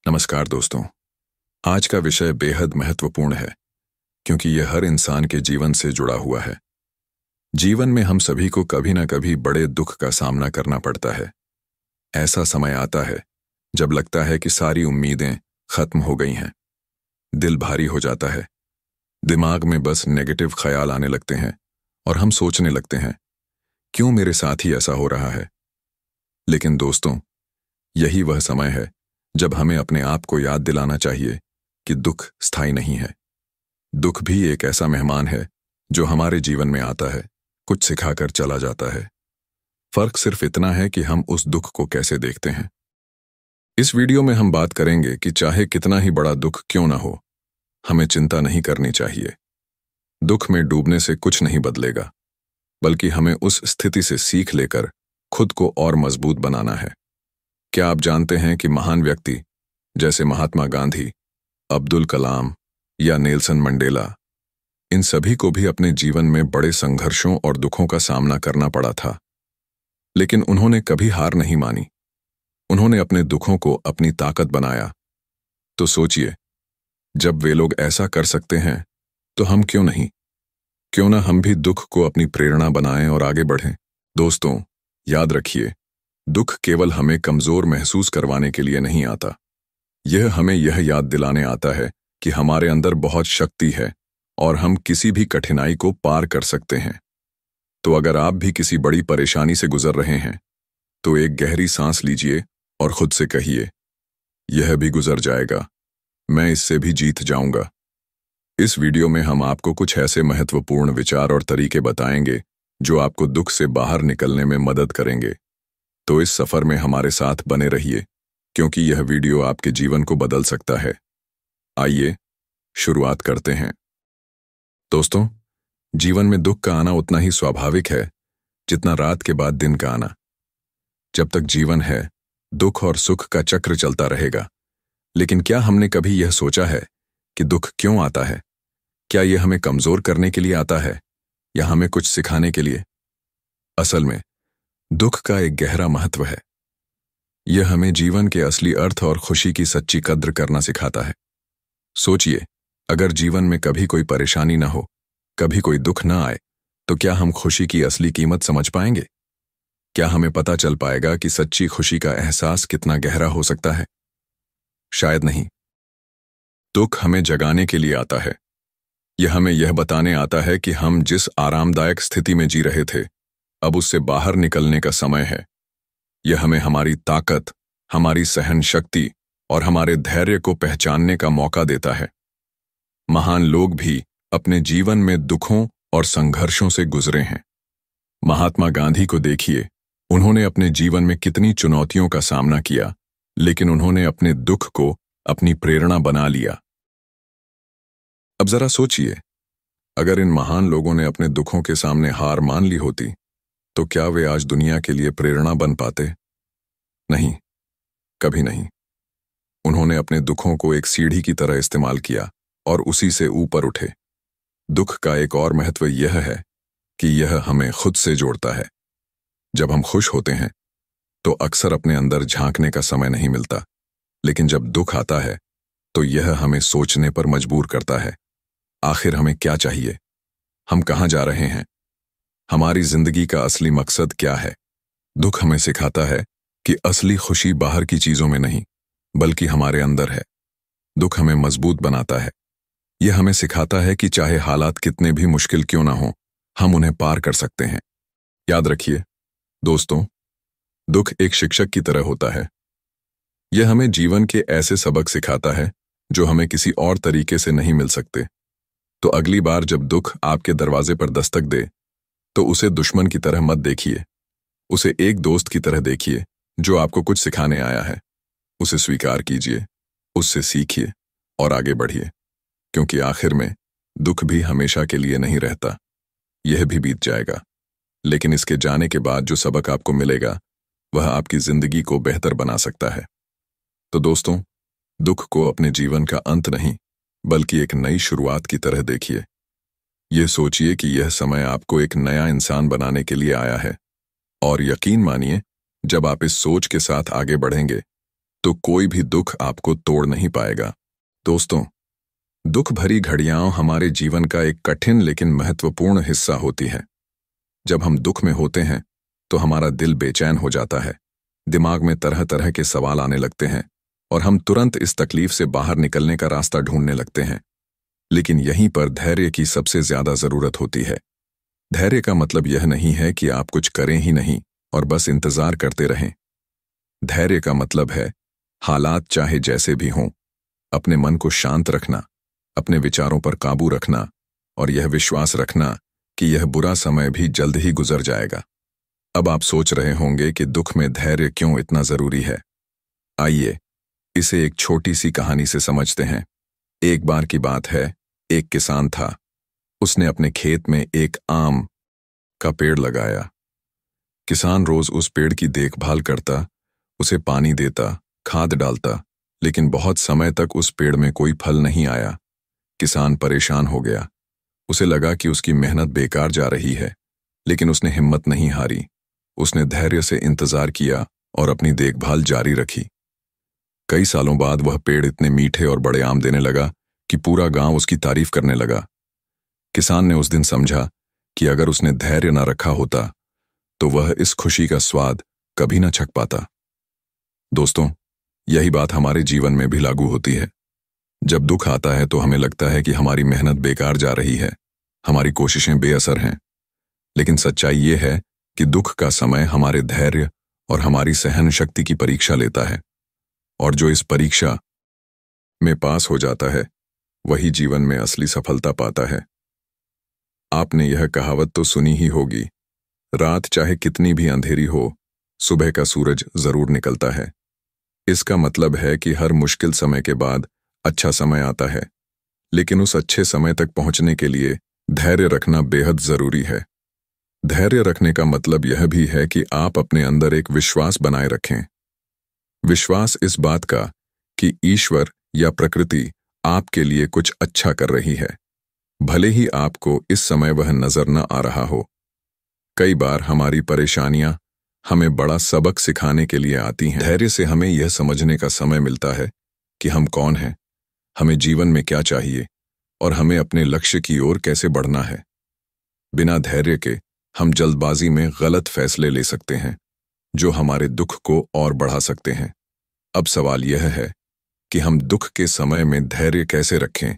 नमस्कार दोस्तों। आज का विषय बेहद महत्वपूर्ण है क्योंकि यह हर इंसान के जीवन से जुड़ा हुआ है। जीवन में हम सभी को कभी ना कभी बड़े दुख का सामना करना पड़ता है। ऐसा समय आता है जब लगता है कि सारी उम्मीदें खत्म हो गई हैं। दिल भारी हो जाता है, दिमाग में बस नेगेटिव ख्याल आने लगते हैं और हम सोचने लगते हैं, क्यों मेरे साथ ही ऐसा हो रहा है। लेकिन दोस्तों, यही वह समय है जब हमें अपने आप को याद दिलाना चाहिए कि दुख स्थायी नहीं है। दुख भी एक ऐसा मेहमान है जो हमारे जीवन में आता है, कुछ सिखाकर चला जाता है। फर्क सिर्फ इतना है कि हम उस दुख को कैसे देखते हैं। इस वीडियो में हम बात करेंगे कि चाहे कितना ही बड़ा दुख क्यों ना हो, हमें चिंता नहीं करनी चाहिए। दुख में डूबने से कुछ नहीं बदलेगा, बल्कि हमें उस स्थिति से सीख लेकर खुद को और मजबूत बनाना है। क्या आप जानते हैं कि महान व्यक्ति जैसे महात्मा गांधी, अब्दुल कलाम या नेल्सन मंडेला, इन सभी को भी अपने जीवन में बड़े संघर्षों और दुखों का सामना करना पड़ा था, लेकिन उन्होंने कभी हार नहीं मानी। उन्होंने अपने दुखों को अपनी ताकत बनाया। तो सोचिए, जब वे लोग ऐसा कर सकते हैं तो हम क्यों नहीं? क्यों ना हम भी दुख को अपनी प्रेरणा बनाएं और आगे बढ़ें। दोस्तों, याद रखिए, दुख केवल हमें कमजोर महसूस करवाने के लिए नहीं आता। यह हमें यह याद दिलाने आता है कि हमारे अंदर बहुत शक्ति है और हम किसी भी कठिनाई को पार कर सकते हैं। तो अगर आप भी किसी बड़ी परेशानी से गुजर रहे हैं, तो एक गहरी सांस लीजिए और खुद से कहिए, यह भी गुजर जाएगा, मैं इससे भी जीत जाऊंगा। इस वीडियो में हम आपको कुछ ऐसे महत्वपूर्ण विचार और तरीके बताएंगे जो आपको दुख से बाहर निकलने में मदद करेंगे। तो इस सफर में हमारे साथ बने रहिए, क्योंकि यह वीडियो आपके जीवन को बदल सकता है। आइए शुरुआत करते हैं। दोस्तों, जीवन में दुख का आना उतना ही स्वाभाविक है जितना रात के बाद दिन का आना। जब तक जीवन है, दुख और सुख का चक्र चलता रहेगा। लेकिन क्या हमने कभी यह सोचा है कि दुख क्यों आता है? क्या यह हमें कमजोर करने के लिए आता है या हमें कुछ सिखाने के लिए? असल में दुख का एक गहरा महत्व है। यह हमें जीवन के असली अर्थ और खुशी की सच्ची कद्र करना सिखाता है। सोचिए, अगर जीवन में कभी कोई परेशानी ना हो, कभी कोई दुख ना आए, तो क्या हम खुशी की असली कीमत समझ पाएंगे? क्या हमें पता चल पाएगा कि सच्ची खुशी का एहसास कितना गहरा हो सकता है? शायद नहीं। दुख हमें जगाने के लिए आता है। यह हमें यह बताने आता है कि हम जिस आरामदायक स्थिति में जी रहे थे, अब उससे बाहर निकलने का समय है। यह हमें हमारी ताकत, हमारी सहन शक्ति और हमारे धैर्य को पहचानने का मौका देता है। महान लोग भी अपने जीवन में दुखों और संघर्षों से गुजरे हैं। महात्मा गांधी को देखिए, उन्होंने अपने जीवन में कितनी चुनौतियों का सामना किया, लेकिन उन्होंने अपने दुख को अपनी प्रेरणा बना लिया। अब जरा सोचिए, अगर इन महान लोगों ने अपने दुखों के सामने हार मान ली होती, तो क्या वे आज दुनिया के लिए प्रेरणा बन पाते? नहीं, कभी नहीं। उन्होंने अपने दुखों को एक सीढ़ी की तरह इस्तेमाल किया और उसी से ऊपर उठे। दुख का एक और महत्व यह है कि यह हमें खुद से जोड़ता है। जब हम खुश होते हैं तो अक्सर अपने अंदर झांकने का समय नहीं मिलता, लेकिन जब दुख आता है तो यह हमें सोचने पर मजबूर करता है। आखिर हमें क्या चाहिए? हम कहाँ जा रहे हैं? हमारी जिंदगी का असली मकसद क्या है? दुख हमें सिखाता है कि असली खुशी बाहर की चीजों में नहीं, बल्कि हमारे अंदर है। दुख हमें मजबूत बनाता है। यह हमें सिखाता है कि चाहे हालात कितने भी मुश्किल क्यों ना हो, हम उन्हें पार कर सकते हैं। याद रखिए दोस्तों, दुख एक शिक्षक की तरह होता है। यह हमें जीवन के ऐसे सबक सिखाता है जो हमें किसी और तरीके से नहीं मिल सकते। तो अगली बार जब दुख आपके दरवाजे पर दस्तक दे, तो उसे दुश्मन की तरह मत देखिए। उसे एक दोस्त की तरह देखिए जो आपको कुछ सिखाने आया है। उसे स्वीकार कीजिए, उससे सीखिए और आगे बढ़िए, क्योंकि आखिर में दुख भी हमेशा के लिए नहीं रहता। यह भी बीत जाएगा, लेकिन इसके जाने के बाद जो सबक आपको मिलेगा, वह आपकी जिंदगी को बेहतर बना सकता है। तो दोस्तों, दुख को अपने जीवन का अंत नहीं, बल्कि एक नई शुरुआत की तरह देखिए। यह सोचिए कि यह समय आपको एक नया इंसान बनाने के लिए आया है, और यकीन मानिए, जब आप इस सोच के साथ आगे बढ़ेंगे तो कोई भी दुख आपको तोड़ नहीं पाएगा। दोस्तों, दुख भरी घड़ियां हमारे जीवन का एक कठिन लेकिन महत्वपूर्ण हिस्सा होती है। जब हम दुख में होते हैं तो हमारा दिल बेचैन हो जाता है, दिमाग में तरह तरह के सवाल आने लगते हैं और हम तुरंत इस तकलीफ से बाहर निकलने का रास्ता ढूंढने लगते हैं। लेकिन यहीं पर धैर्य की सबसे ज्यादा जरूरत होती है। धैर्य का मतलब यह नहीं है कि आप कुछ करें ही नहीं और बस इंतजार करते रहें। धैर्य का मतलब है हालात चाहे जैसे भी हों, अपने मन को शांत रखना, अपने विचारों पर काबू रखना और यह विश्वास रखना कि यह बुरा समय भी जल्द ही गुजर जाएगा। अब आप सोच रहे होंगे कि दुख में धैर्य क्यों इतना जरूरी है। आइए इसे एक छोटी सी कहानी से समझते हैं। एक बार की बात है, एक किसान था। उसने अपने खेत में एक आम का पेड़ लगाया। किसान रोज उस पेड़ की देखभाल करता, उसे पानी देता, खाद डालता, लेकिन बहुत समय तक उस पेड़ में कोई फल नहीं आया। किसान परेशान हो गया। उसे लगा कि उसकी मेहनत बेकार जा रही है, लेकिन उसने हिम्मत नहीं हारी। उसने धैर्य से इंतजार किया और अपनी देखभाल जारी रखी। कई सालों बाद वह पेड़ इतने मीठे और बड़े आम देने लगा कि पूरा गांव उसकी तारीफ करने लगा। किसान ने उस दिन समझा कि अगर उसने धैर्य न रखा होता तो वह इस खुशी का स्वाद कभी न चख पाता। दोस्तों, यही बात हमारे जीवन में भी लागू होती है। जब दुख आता है तो हमें लगता है कि हमारी मेहनत बेकार जा रही है, हमारी कोशिशें बेअसर हैं। लेकिन सच्चाई ये है कि दुख का समय हमारे धैर्य और हमारी सहन शक्ति की परीक्षा लेता है, और जो इस परीक्षा में पास हो जाता है वही जीवन में असली सफलता पाता है। आपने यह कहावत तो सुनी ही होगी, रात चाहे कितनी भी अंधेरी हो, सुबह का सूरज जरूर निकलता है। इसका मतलब है कि हर मुश्किल समय के बाद अच्छा समय आता है, लेकिन उस अच्छे समय तक पहुंचने के लिए धैर्य रखना बेहद जरूरी है। धैर्य रखने का मतलब यह भी है कि आप अपने अंदर एक विश्वास बनाए रखें। विश्वास इस बात का कि ईश्वर या प्रकृति आपके लिए कुछ अच्छा कर रही है, भले ही आपको इस समय वह नजर न आ रहा हो। कई बार हमारी परेशानियां हमें बड़ा सबक सिखाने के लिए आती हैं। धैर्य से हमें यह समझने का समय मिलता है कि हम कौन हैं, हमें जीवन में क्या चाहिए और हमें अपने लक्ष्य की ओर कैसे बढ़ना है। बिना धैर्य के हम जल्दबाजी में गलत फैसले ले सकते हैं, जो हमारे दुख को और बढ़ा सकते हैं। अब सवाल यह है कि हम दुख के समय में धैर्य कैसे रखें।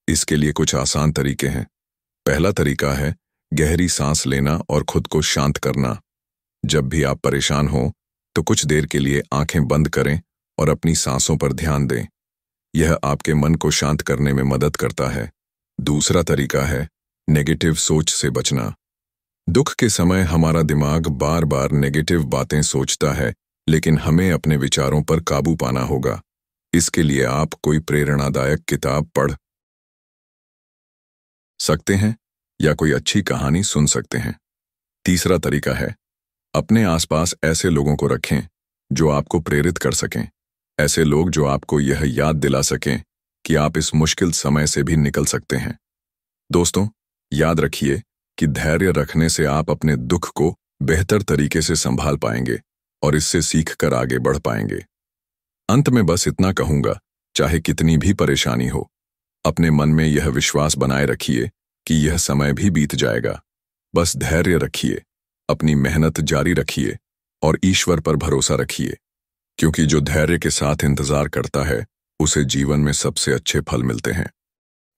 इसके लिए कुछ आसान तरीके हैं। पहला तरीका है गहरी सांस लेना और खुद को शांत करना। जब भी आप परेशान हो तो कुछ देर के लिए आंखें बंद करें और अपनी सांसों पर ध्यान दें। यह आपके मन को शांत करने में मदद करता है। दूसरा तरीका है नेगेटिव सोच से बचना। दुख के समय हमारा दिमाग बार बार नेगेटिव बातें सोचता है, लेकिन हमें अपने विचारों पर काबू पाना होगा। इसके लिए आप कोई प्रेरणादायक किताब पढ़ सकते हैं या कोई अच्छी कहानी सुन सकते हैं। तीसरा तरीका है अपने आसपास ऐसे लोगों को रखें जो आपको प्रेरित कर सकें। ऐसे लोग जो आपको यह याद दिला सकें कि आप इस मुश्किल समय से भी निकल सकते हैं। दोस्तों, याद रखिए कि धैर्य रखने से आप अपने दुख को बेहतर तरीके से संभाल पाएंगे और इससे सीखकर आगे बढ़ पाएंगे। अंत में बस इतना कहूंगा, चाहे कितनी भी परेशानी हो, अपने मन में यह विश्वास बनाए रखिए कि यह समय भी बीत जाएगा। बस धैर्य रखिए, अपनी मेहनत जारी रखिए और ईश्वर पर भरोसा रखिए, क्योंकि जो धैर्य के साथ इंतजार करता है उसे जीवन में सबसे अच्छे फल मिलते हैं।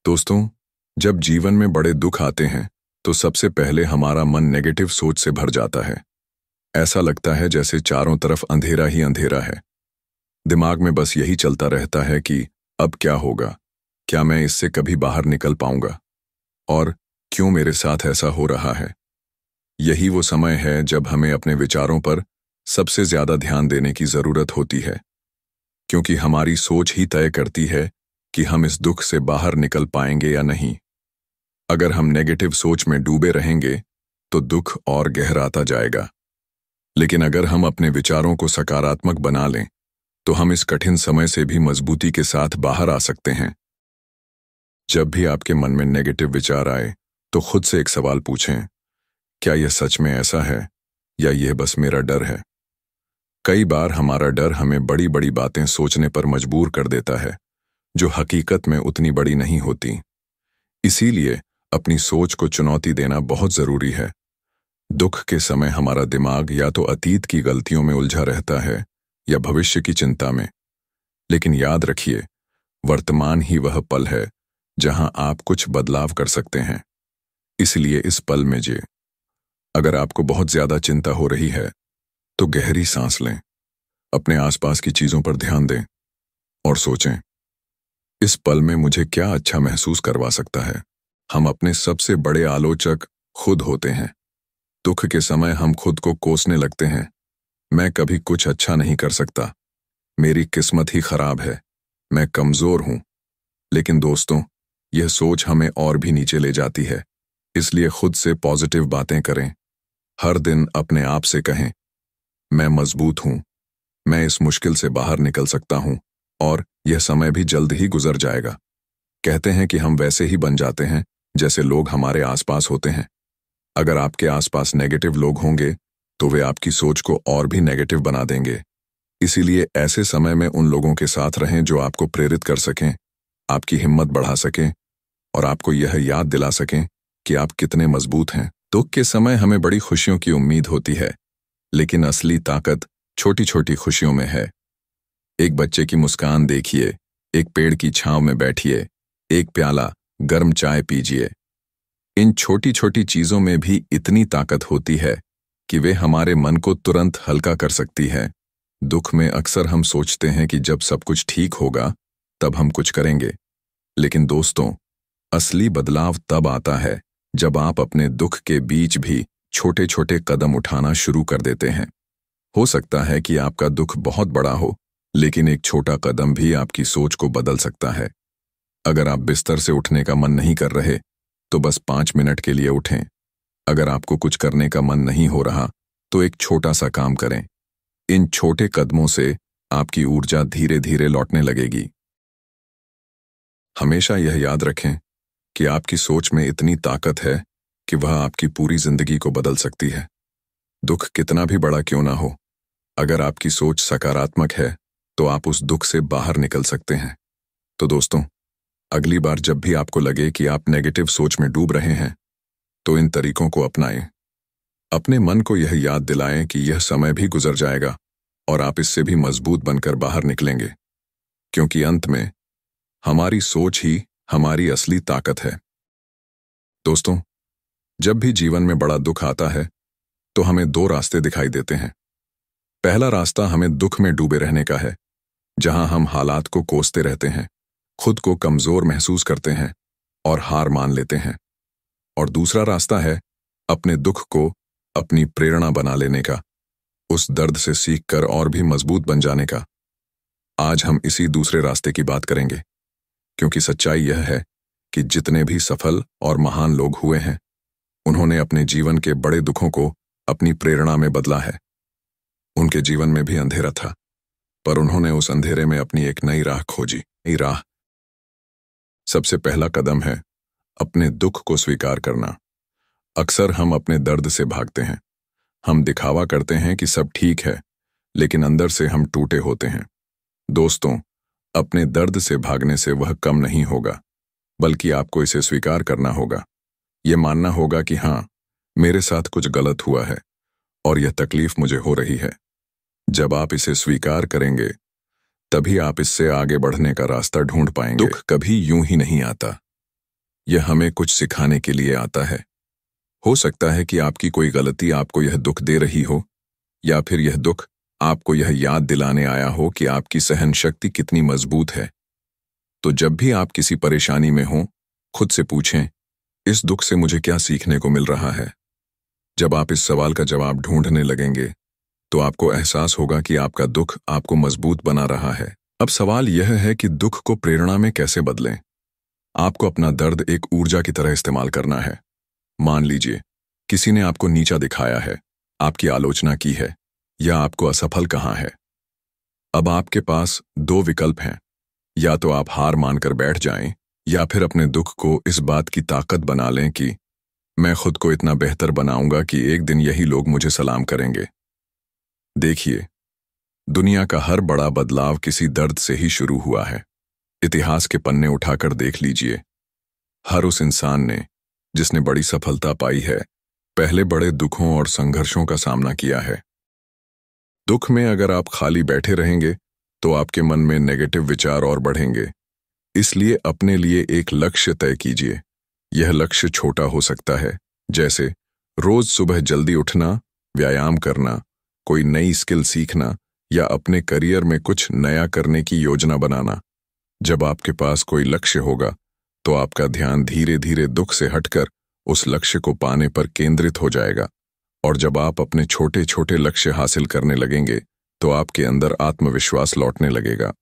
दोस्तों, जब जीवन में बड़े दुख आते हैं तो सबसे पहले हमारा मन नेगेटिव सोच से भर जाता है। ऐसा लगता है जैसे चारों तरफ अंधेरा ही अंधेरा है। दिमाग में बस यही चलता रहता है कि अब क्या होगा, क्या मैं इससे कभी बाहर निकल पाऊंगा, और क्यों मेरे साथ ऐसा हो रहा है। यही वो समय है जब हमें अपने विचारों पर सबसे ज्यादा ध्यान देने की जरूरत होती है, क्योंकि हमारी सोच ही तय करती है कि हम इस दुख से बाहर निकल पाएंगे या नहीं। अगर हम नेगेटिव सोच में डूबे रहेंगे तो दुख और गहराता जाएगा, लेकिन अगर हम अपने विचारों को सकारात्मक बना लें तो हम इस कठिन समय से भी मजबूती के साथ बाहर आ सकते हैं। जब भी आपके मन में नेगेटिव विचार आए तो खुद से एक सवाल पूछें, क्या यह सच में ऐसा है या यह बस मेरा डर है। कई बार हमारा डर हमें बड़ी बड़ी बातें सोचने पर मजबूर कर देता है, जो हकीकत में उतनी बड़ी नहीं होती। इसीलिए अपनी सोच को चुनौती देना बहुत जरूरी है। दुख के समय हमारा दिमाग या तो अतीत की गलतियों में उलझा रहता है या भविष्य की चिंता में। लेकिन याद रखिए, वर्तमान ही वह पल है जहां आप कुछ बदलाव कर सकते हैं। इसलिए इस पल में जी, अगर आपको बहुत ज्यादा चिंता हो रही है तो गहरी सांस लें, अपने आसपास की चीजों पर ध्यान दें और सोचें, इस पल में मुझे क्या अच्छा महसूस करवा सकता है। हम अपने सबसे बड़े आलोचक खुद होते हैं। दुख के समय हम खुद को कोसने लगते हैं, मैं कभी कुछ अच्छा नहीं कर सकता, मेरी किस्मत ही खराब है, मैं कमजोर हूं। लेकिन दोस्तों, यह सोच हमें और भी नीचे ले जाती है। इसलिए खुद से पॉजिटिव बातें करें। हर दिन अपने आप से कहें, मैं मजबूत हूं, मैं इस मुश्किल से बाहर निकल सकता हूं और यह समय भी जल्द ही गुजर जाएगा। कहते हैं कि हम वैसे ही बन जाते हैं जैसे लोग हमारे आसपास होते हैं। अगर आपके आसपास नेगेटिव लोग होंगे तो वे आपकी सोच को और भी नेगेटिव बना देंगे। इसीलिए ऐसे समय में उन लोगों के साथ रहें जो आपको प्रेरित कर सकें, आपकी हिम्मत बढ़ा सकें और आपको यह याद दिला सकें कि आप कितने मजबूत हैं। दुख के समय हमें बड़ी खुशियों की उम्मीद होती है, लेकिन असली ताकत छोटी छोटी खुशियों में है। एक बच्चे की मुस्कान देखिए, एक पेड़ की छांव में बैठिए, एक प्याला गर्म चाय पीजिए। इन छोटी छोटी चीजों में भी इतनी ताकत होती है कि वे हमारे मन को तुरंत हल्का कर सकती है। दुख में अक्सर हम सोचते हैं कि जब सब कुछ ठीक होगा तब हम कुछ करेंगे। लेकिन दोस्तों, असली बदलाव तब आता है जब आप अपने दुख के बीच भी छोटे छोटे कदम उठाना शुरू कर देते हैं। हो सकता है कि आपका दुख बहुत बड़ा हो, लेकिन एक छोटा कदम भी आपकी सोच को बदल सकता है। अगर आप बिस्तर से उठने का मन नहीं कर रहे तो बस 5 मिनट के लिए उठें। अगर आपको कुछ करने का मन नहीं हो रहा तो एक छोटा सा काम करें। इन छोटे कदमों से आपकी ऊर्जा धीरे धीरे लौटने लगेगी। हमेशा यह याद रखें कि आपकी सोच में इतनी ताकत है कि वह आपकी पूरी जिंदगी को बदल सकती है। दुख कितना भी बड़ा क्यों ना हो, अगर आपकी सोच सकारात्मक है तो आप उस दुख से बाहर निकल सकते हैं। तो दोस्तों, अगली बार जब भी आपको लगे कि आप नेगेटिव सोच में डूब रहे हैं तो इन तरीकों को अपनाएं। अपने मन को यह याद दिलाएं कि यह समय भी गुजर जाएगा और आप इससे भी मजबूत बनकर बाहर निकलेंगे, क्योंकि अंत में हमारी सोच ही हमारी असली ताकत है। दोस्तों, जब भी जीवन में बड़ा दुख आता है तो हमें 2 रास्ते दिखाई देते हैं। पहला रास्ता हमें दुख में डूबे रहने का है, जहां हम हालात को कोसते रहते हैं, खुद को कमजोर महसूस करते हैं और हार मान लेते हैं। और दूसरा रास्ता है अपने दुख को अपनी प्रेरणा बना लेने का, उस दर्द से सीखकर और भी मजबूत बन जाने का। आज हम इसी दूसरे रास्ते की बात करेंगे, क्योंकि सच्चाई यह है कि जितने भी सफल और महान लोग हुए हैं, उन्होंने अपने जीवन के बड़े दुखों को अपनी प्रेरणा में बदला है। उनके जीवन में भी अंधेरा था, पर उन्होंने उस अंधेरे में अपनी एक नई राह खोजी। नई राह सबसे पहला कदम है अपने दुख को स्वीकार करना। अक्सर हम अपने दर्द से भागते हैं। हम दिखावा करते हैं कि सब ठीक है, लेकिन अंदर से हम टूटे होते हैं। दोस्तों, अपने दर्द से भागने से वह कम नहीं होगा, बल्कि आपको इसे स्वीकार करना होगा। यह मानना होगा कि हाँ, मेरे साथ कुछ गलत हुआ है और यह तकलीफ मुझे हो रही है। जब आप इसे स्वीकार करेंगे, तभी आप इससे आगे बढ़ने का रास्ता ढूंढ पाएंगे। दुख कभी यूं ही नहीं आता, यह हमें कुछ सिखाने के लिए आता है। हो सकता है कि आपकी कोई गलती आपको यह दुख दे रही हो, या फिर यह दुख आपको यह याद दिलाने आया हो कि आपकी सहन शक्ति कितनी मजबूत है। तो जब भी आप किसी परेशानी में हो, खुद से पूछें, इस दुख से मुझे क्या सीखने को मिल रहा है। जब आप इस सवाल का जवाब ढूंढने लगेंगे तो आपको एहसास होगा कि आपका दुख आपको मजबूत बना रहा है। अब सवाल यह है कि दुख को प्रेरणा में कैसे बदलें। आपको अपना दर्द एक ऊर्जा की तरह इस्तेमाल करना है। मान लीजिए किसी ने आपको नीचा दिखाया है, आपकी आलोचना की है, या आपको असफल कहा है। अब आपके पास 2 विकल्प हैं, या तो आप हार मानकर बैठ जाएं, या फिर अपने दुख को इस बात की ताकत बना लें कि मैं खुद को इतना बेहतर बनाऊंगा कि एक दिन यही लोग मुझे सलाम करेंगे। देखिए, दुनिया का हर बड़ा बदलाव किसी दर्द से ही शुरू हुआ है। इतिहास के पन्ने उठाकर देख लीजिए। हर उस इंसान ने, जिसने बड़ी सफलता पाई है, पहले बड़े दुखों और संघर्षों का सामना किया है। दुख में अगर आप खाली बैठे रहेंगे तो आपके मन में नेगेटिव विचार और बढ़ेंगे। इसलिए अपने लिए एक लक्ष्य तय कीजिए। यह लक्ष्य छोटा हो सकता है, जैसे रोज सुबह जल्दी उठना, व्यायाम करना, कोई नई स्किल सीखना या अपने करियर में कुछ नया करने की योजना बनाना। जब आपके पास कोई लक्ष्य होगा तो आपका ध्यान धीरे धीरे दुख से हटकर उस लक्ष्य को पाने पर केंद्रित हो जाएगा। और जब आप अपने छोटे छोटे लक्ष्य हासिल करने लगेंगे तो आपके अंदर आत्मविश्वास लौटने लगेगा।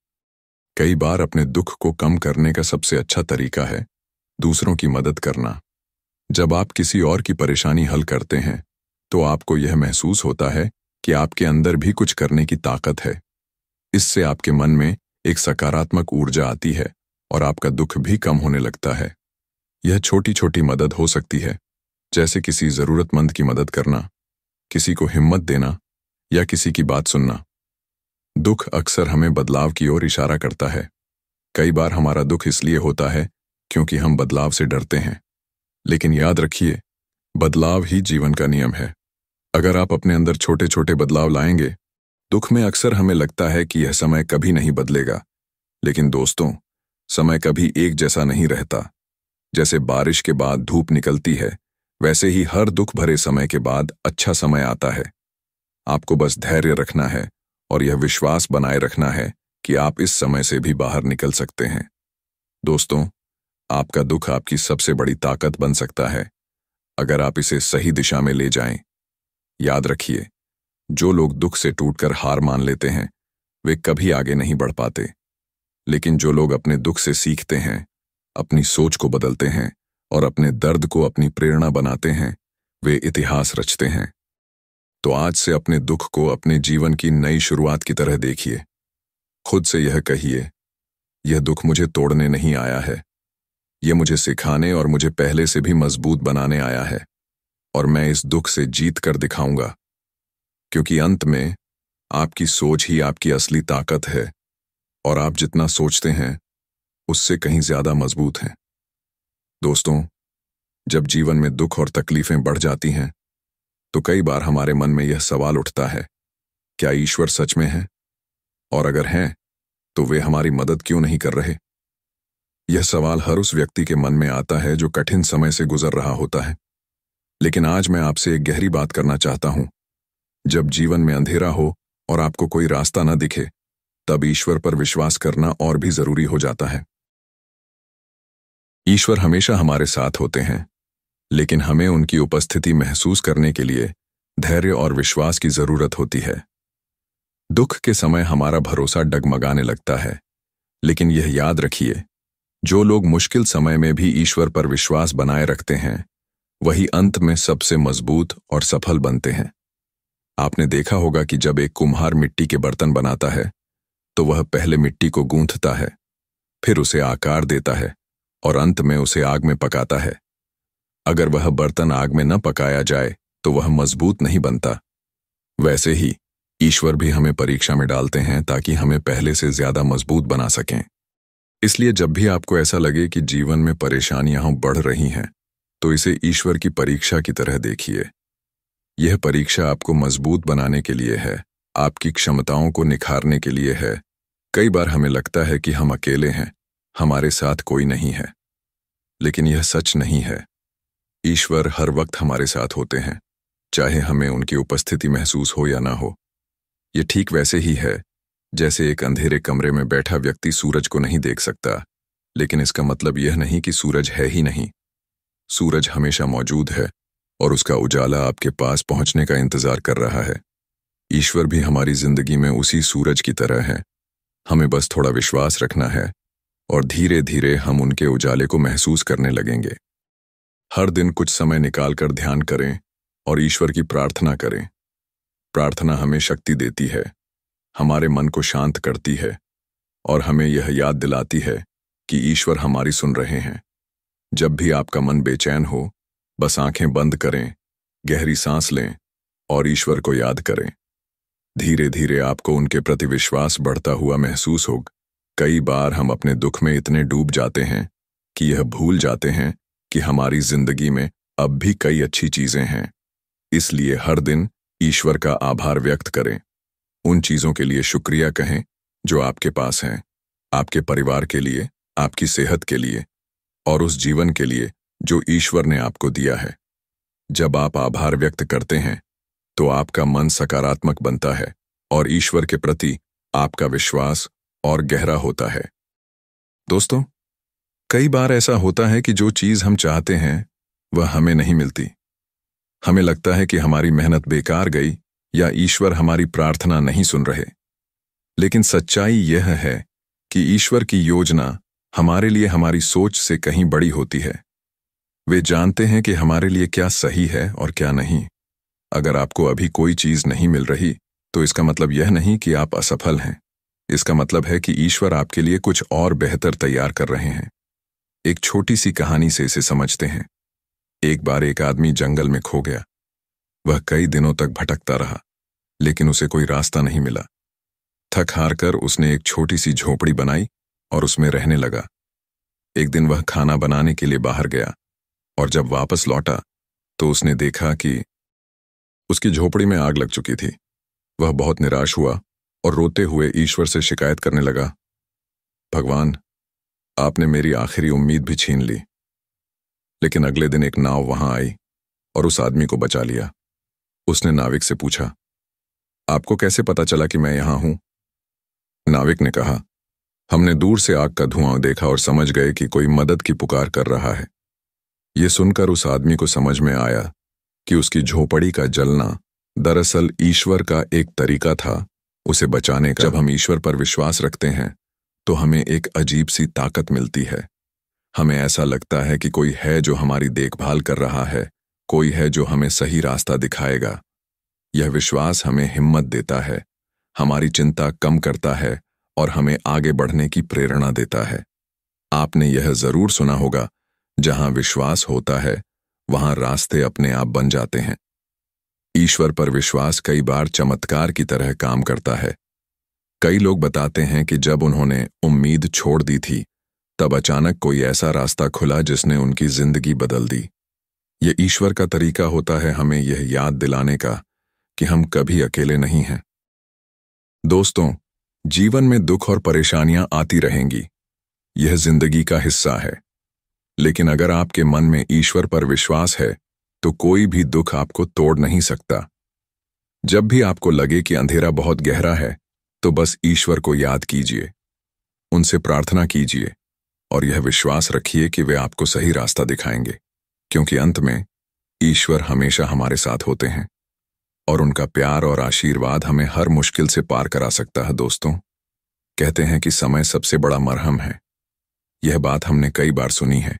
कई बार अपने दुख को कम करने का सबसे अच्छा तरीका है दूसरों की मदद करना। जब आप किसी और की परेशानी हल करते हैं तो आपको यह महसूस होता है कि आपके अंदर भी कुछ करने की ताकत है। इससे आपके मन में एक सकारात्मक ऊर्जा आती है और आपका दुख भी कम होने लगता है। यह छोटी छोटी मदद हो सकती है, जैसे किसी जरूरतमंद की मदद करना, किसी को हिम्मत देना या किसी की बात सुनना। दुख अक्सर हमें बदलाव की ओर इशारा करता है। कई बार हमारा दुख इसलिए होता है क्योंकि हम बदलाव से डरते हैं। लेकिन याद रखिए, बदलाव ही जीवन का नियम है। अगर आप अपने अंदर छोटे छोटे बदलाव लाएंगे, दुख में अक्सर हमें लगता है कि यह समय कभी नहीं बदलेगा। लेकिन दोस्तों, समय कभी एक जैसा नहीं रहता। जैसे बारिश के बाद धूप निकलती है, वैसे ही हर दुख भरे समय के बाद अच्छा समय आता है। आपको बस धैर्य रखना है और यह विश्वास बनाए रखना है कि आप इस समय से भी बाहर निकल सकते हैं। दोस्तों, आपका दुख आपकी सबसे बड़ी ताकत बन सकता है, अगर आप इसे सही दिशा में ले जाएं। याद रखिए, जो लोग दुख से टूटकर हार मान लेते हैं, वे कभी आगे नहीं बढ़ पाते। लेकिन जो लोग अपने दुख से सीखते हैं, अपनी सोच को बदलते हैं और अपने दर्द को अपनी प्रेरणा बनाते हैं, वे इतिहास रचते हैं। तो आज से अपने दुख को अपने जीवन की नई शुरुआत की तरह देखिए। खुद से यह कहिए, यह दुख मुझे तोड़ने नहीं आया है, यह मुझे सिखाने और मुझे पहले से भी मजबूत बनाने आया है। और मैं इस दुख से जीत कर दिखाऊंगा, क्योंकि अंत में आपकी सोच ही आपकी असली ताकत है और आप जितना सोचते हैं उससे कहीं ज्यादा मजबूत हैं। दोस्तों, जब जीवन में दुख और तकलीफें बढ़ जाती हैं तो कई बार हमारे मन में यह सवाल उठता है, क्या ईश्वर सच में है? और अगर हैं तो वे हमारी मदद क्यों नहीं कर रहे? यह सवाल हर उस व्यक्ति के मन में आता है जो कठिन समय से गुजर रहा होता है। लेकिन आज मैं आपसे एक गहरी बात करना चाहता हूं। जब जीवन में अंधेरा हो और आपको कोई रास्ता न दिखे, तब ईश्वर पर विश्वास करना और भी जरूरी हो जाता है। ईश्वर हमेशा हमारे साथ होते हैं, लेकिन हमें उनकी उपस्थिति महसूस करने के लिए धैर्य और विश्वास की जरूरत होती है। दुख के समय हमारा भरोसा डगमगाने लगता है, लेकिन यह याद रखिए, जो लोग मुश्किल समय में भी ईश्वर पर विश्वास बनाए रखते हैं, वही अंत में सबसे मजबूत और सफल बनते हैं। आपने देखा होगा कि जब एक कुम्हार मिट्टी के बर्तन बनाता है तो वह पहले मिट्टी को गूंथता है, फिर उसे आकार देता है और अंत में उसे आग में पकाता है। अगर वह बर्तन आग में न पकाया जाए तो वह मजबूत नहीं बनता। वैसे ही ईश्वर भी हमें परीक्षा में डालते हैं ताकि हमें पहले से ज्यादा मजबूत बना सकें। इसलिए जब भी आपको ऐसा लगे कि जीवन में परेशानियां बढ़ रही हैं, तो इसे ईश्वर की परीक्षा की तरह देखिए। यह परीक्षा आपको मजबूत बनाने के लिए है, आपकी क्षमताओं को निखारने के लिए है। कई बार हमें लगता है कि हम अकेले हैं, हमारे साथ कोई नहीं है, लेकिन यह सच नहीं है। ईश्वर हर वक्त हमारे साथ होते हैं, चाहे हमें उनकी उपस्थिति महसूस हो या ना हो। यह ठीक वैसे ही है जैसे एक अंधेरे कमरे में बैठा व्यक्ति सूरज को नहीं देख सकता, लेकिन इसका मतलब यह नहीं कि सूरज है ही नहीं। सूरज हमेशा मौजूद है और उसका उजाला आपके पास पहुंचने का इंतजार कर रहा है। ईश्वर भी हमारी जिंदगी में उसी सूरज की तरह है। हमें बस थोड़ा विश्वास रखना है और धीरे धीरे हम उनके उजाले को महसूस करने लगेंगे। हर दिन कुछ समय निकालकर ध्यान करें और ईश्वर की प्रार्थना करें। प्रार्थना हमें शक्ति देती है, हमारे मन को शांत करती है और हमें यह याद दिलाती है कि ईश्वर हमारी सुन रहे हैं। जब भी आपका मन बेचैन हो, बस आंखें बंद करें, गहरी सांस लें और ईश्वर को याद करें। धीरे धीरे आपको उनके प्रति विश्वास बढ़ता हुआ महसूस होगा। कई बार हम अपने दुख में इतने डूब जाते हैं कि यह भूल जाते हैं कि हमारी जिंदगी में अब भी कई अच्छी चीजें हैं। इसलिए हर दिन ईश्वर का आभार व्यक्त करें। उन चीजों के लिए शुक्रिया कहें जो आपके पास हैं, आपके परिवार के लिए, आपकी सेहत के लिए और उस जीवन के लिए जो ईश्वर ने आपको दिया है। जब आप आभार व्यक्त करते हैं तो आपका मन सकारात्मक बनता है और ईश्वर के प्रति आपका विश्वास और गहरा होता है। दोस्तों, कई बार ऐसा होता है कि जो चीज हम चाहते हैं वह हमें नहीं मिलती। हमें लगता है कि हमारी मेहनत बेकार गई या ईश्वर हमारी प्रार्थना नहीं सुन रहे। लेकिन सच्चाई यह है कि ईश्वर की योजना हमारे लिए हमारी सोच से कहीं बड़ी होती है। वे जानते हैं कि हमारे लिए क्या सही है और क्या नहीं। अगर आपको अभी कोई चीज नहीं मिल रही तो इसका मतलब यह नहीं कि आप असफल हैं। इसका मतलब है कि ईश्वर आपके लिए कुछ और बेहतर तैयार कर रहे हैं। एक छोटी सी कहानी से इसे समझते हैं। एक बार एक आदमी जंगल में खो गया। वह कई दिनों तक भटकता रहा, लेकिन उसे कोई रास्ता नहीं मिला। थक हार कर उसने एक छोटी सी झोपड़ी बनाई और उसमें रहने लगा। एक दिन वह खाना बनाने के लिए बाहर गया और जब वापस लौटा तो उसने देखा कि उसकी झोपड़ी में आग लग चुकी थी। वह बहुत निराश हुआ और रोते हुए ईश्वर से शिकायत करने लगा, भगवान, आपने मेरी आखिरी उम्मीद भी छीन ली। लेकिन अगले दिन एक नाव वहां आई और उस आदमी को बचा लिया। उसने नाविक से पूछा, आपको कैसे पता चला कि मैं यहां हूं? नाविक ने कहा, हमने दूर से आग का धुआं देखा और समझ गए कि कोई मदद की पुकार कर रहा है। यह सुनकर उस आदमी को समझ में आया कि उसकी झोपड़ी का जलना दरअसल ईश्वर का एक तरीका था उसे बचाने का। जब हम ईश्वर पर विश्वास रखते हैं तो हमें एक अजीब सी ताकत मिलती है। हमें ऐसा लगता है कि कोई है जो हमारी देखभाल कर रहा है, कोई है जो हमें सही रास्ता दिखाएगा। यह विश्वास हमें हिम्मत देता है, हमारी चिंता कम करता है और हमें आगे बढ़ने की प्रेरणा देता है। आपने यह जरूर सुना होगा, जहां विश्वास होता है वहां रास्ते अपने आप बन जाते हैं। ईश्वर पर विश्वास कई बार चमत्कार की तरह काम करता है। कई लोग बताते हैं कि जब उन्होंने उम्मीद छोड़ दी थी तब अचानक कोई ऐसा रास्ता खुला जिसने उनकी जिंदगी बदल दी। यह ईश्वर का तरीका होता है हमें यह याद दिलाने का कि हम कभी अकेले नहीं हैं। दोस्तों, जीवन में दुख और परेशानियां आती रहेंगी। यह जिंदगी का हिस्सा है। लेकिन अगर आपके मन में ईश्वर पर विश्वास है तो कोई भी दुख आपको तोड़ नहीं सकता। जब भी आपको लगे कि अंधेरा बहुत गहरा है तो बस ईश्वर को याद कीजिए, उनसे प्रार्थना कीजिए और यह विश्वास रखिए कि वे आपको सही रास्ता दिखाएंगे, क्योंकि अंत में ईश्वर हमेशा हमारे साथ होते हैं और उनका प्यार और आशीर्वाद हमें हर मुश्किल से पार करा सकता है। दोस्तों, कहते हैं कि समय सबसे बड़ा मरहम है। यह बात हमने कई बार सुनी है,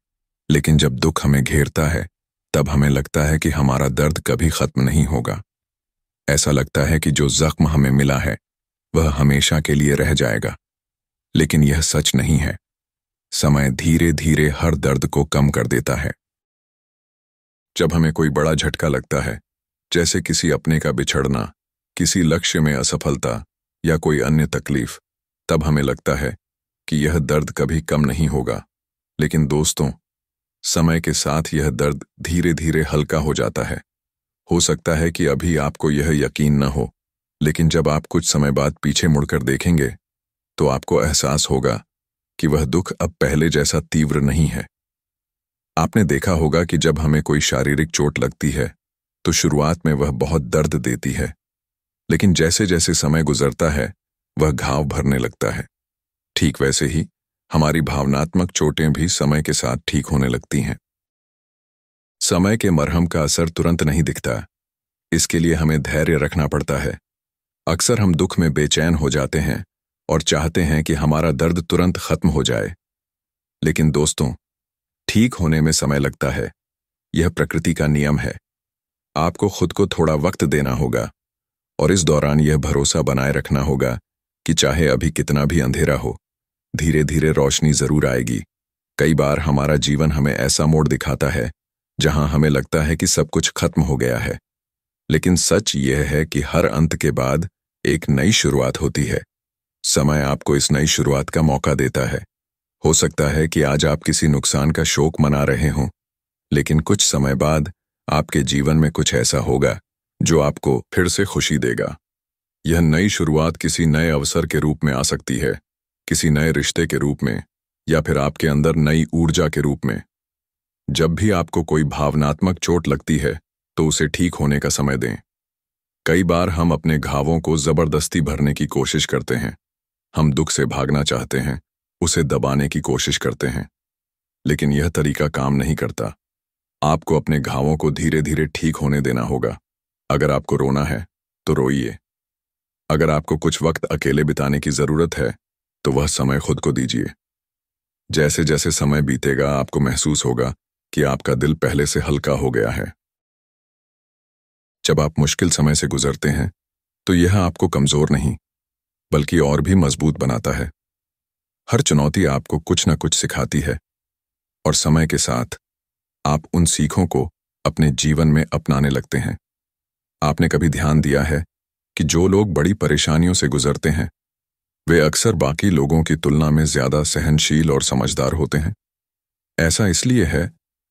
लेकिन जब दुख हमें घेरता है तब हमें लगता है कि हमारा दर्द कभी खत्म नहीं होगा। ऐसा लगता है कि जो जख्म हमें मिला है वह हमेशा के लिए रह जाएगा, लेकिन यह सच नहीं है। समय धीरे धीरे हर दर्द को कम कर देता है। जब हमें कोई बड़ा झटका लगता है, जैसे किसी अपने का बिछड़ना, किसी लक्ष्य में असफलता या कोई अन्य तकलीफ, तब हमें लगता है कि यह दर्द कभी कम नहीं होगा। लेकिन दोस्तों, समय के साथ यह दर्द धीरे धीरे हल्का हो जाता है। हो सकता है कि अभी आपको यह यकीन न हो, लेकिन जब आप कुछ समय बाद पीछे मुड़कर देखेंगे तो आपको एहसास होगा कि वह दुख अब पहले जैसा तीव्र नहीं है। आपने देखा होगा कि जब हमें कोई शारीरिक चोट लगती है तो शुरुआत में वह बहुत दर्द देती है, लेकिन जैसे जैसे समय गुजरता है वह घाव भरने लगता है। ठीक वैसे ही हमारी भावनात्मक चोटें भी समय के साथ ठीक होने लगती हैं। समय के मरहम का असर तुरंत नहीं दिखता, इसके लिए हमें धैर्य रखना पड़ता है। अक्सर हम दुख में बेचैन हो जाते हैं और चाहते हैं कि हमारा दर्द तुरंत खत्म हो जाए, लेकिन दोस्तों, ठीक होने में समय लगता है। यह प्रकृति का नियम है। आपको खुद को थोड़ा वक्त देना होगा और इस दौरान यह भरोसा बनाए रखना होगा कि चाहे अभी कितना भी अंधेरा हो, धीरे धीरे रोशनी जरूर आएगी। कई बार हमारा जीवन हमें ऐसा मोड़ दिखाता है जहां हमें लगता है कि सब कुछ खत्म हो गया है, लेकिन सच यह है कि हर अंत के बाद एक नई शुरुआत होती है। समय आपको इस नई शुरुआत का मौका देता है। हो सकता है कि आज आप किसी नुकसान का शोक मना रहे हों, लेकिन कुछ समय बाद आपके जीवन में कुछ ऐसा होगा जो आपको फिर से खुशी देगा। यह नई शुरुआत किसी नए अवसर के रूप में आ सकती है, किसी नए रिश्ते के रूप में, या फिर आपके अंदर नई ऊर्जा के रूप में। जब भी आपको कोई भावनात्मक चोट लगती है तो उसे ठीक होने का समय दें। कई बार हम अपने घावों को जबरदस्ती भरने की कोशिश करते हैं। हम दुख से भागना चाहते हैं, उसे दबाने की कोशिश करते हैं, लेकिन यह तरीका काम नहीं करता। आपको अपने घावों को धीरे धीरे ठीक होने देना होगा। अगर आपको रोना है तो रोइए। अगर आपको कुछ वक्त अकेले बिताने की जरूरत है तो वह समय खुद को दीजिए। जैसे जैसे समय बीतेगा आपको महसूस होगा कि आपका दिल पहले से हल्का हो गया है। जब आप मुश्किल समय से गुजरते हैं तो यह आपको कमजोर नहीं बल्कि और भी मजबूत बनाता है। हर चुनौती आपको कुछ न कुछ सिखाती है और समय के साथ आप उन सीखों को अपने जीवन में अपनाने लगते हैं। आपने कभी ध्यान दिया है कि जो लोग बड़ी परेशानियों से गुजरते हैं वे अक्सर बाकी लोगों की तुलना में ज्यादा सहनशील और समझदार होते हैं? ऐसा इसलिए है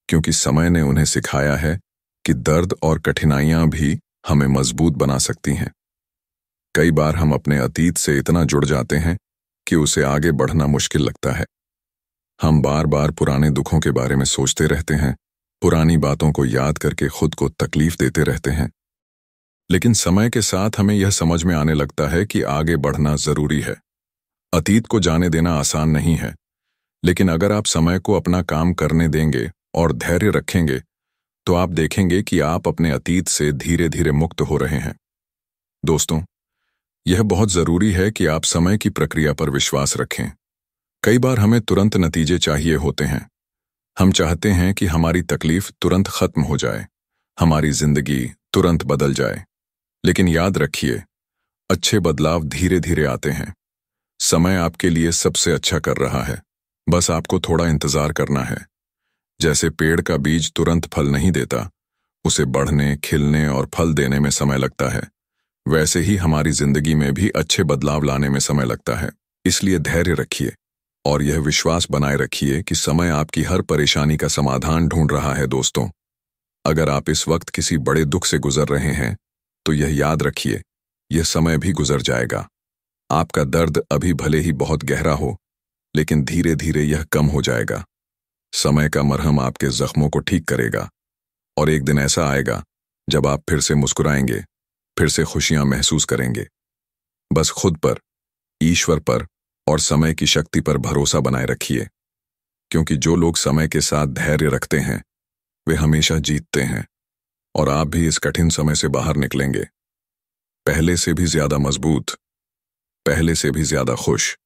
क्योंकि समय ने उन्हें सिखाया है कि दर्द और कठिनाइयां भी हमें मजबूत बना सकती हैं। कई बार हम अपने अतीत से इतना जुड़ जाते हैं कि उसे आगे बढ़ना मुश्किल लगता है। हम बार बार पुराने दुखों के बारे में सोचते रहते हैं, पुरानी बातों को याद करके खुद को तकलीफ देते रहते हैं। लेकिन समय के साथ हमें यह समझ में आने लगता है कि आगे बढ़ना जरूरी है। अतीत को जाने देना आसान नहीं है, लेकिन अगर आप समय को अपना काम करने देंगे और धैर्य रखेंगे तो आप देखेंगे कि आप अपने अतीत से धीरे धीरे मुक्त हो रहे हैं। दोस्तों, यह बहुत जरूरी है कि आप समय की प्रक्रिया पर विश्वास रखें। कई बार हमें तुरंत नतीजे चाहिए होते हैं। हम चाहते हैं कि हमारी तकलीफ तुरंत खत्म हो जाए, हमारी जिंदगी तुरंत बदल जाए। लेकिन याद रखिए, अच्छे बदलाव धीरे धीरे आते हैं। समय आपके लिए सबसे अच्छा कर रहा है, बस आपको थोड़ा इंतजार करना है। जैसे पेड़ का बीज तुरंत फल नहीं देता, उसे बढ़ने, खिलने और फल देने में समय लगता है, वैसे ही हमारी जिंदगी में भी अच्छे बदलाव लाने में समय लगता है। इसलिए धैर्य रखिए और यह विश्वास बनाए रखिए कि समय आपकी हर परेशानी का समाधान ढूंढ रहा है। दोस्तों, अगर आप इस वक्त किसी बड़े दुख से गुजर रहे हैं तो यह याद रखिए, यह समय भी गुजर जाएगा। आपका दर्द अभी भले ही बहुत गहरा हो, लेकिन धीरे धीरे यह कम हो जाएगा। समय का मरहम आपके जख्मों को ठीक करेगा और एक दिन ऐसा आएगा जब आप फिर से मुस्कुराएंगे, फिर से खुशियां महसूस करेंगे। बस खुद पर, ईश्वर पर और समय की शक्ति पर भरोसा बनाए रखिए, क्योंकि जो लोग समय के साथ धैर्य रखते हैं वे हमेशा जीतते हैं और आप भी इस कठिन समय से बाहर निकलेंगे, पहले से भी ज्यादा मजबूत, पहले से भी ज्यादा खुश।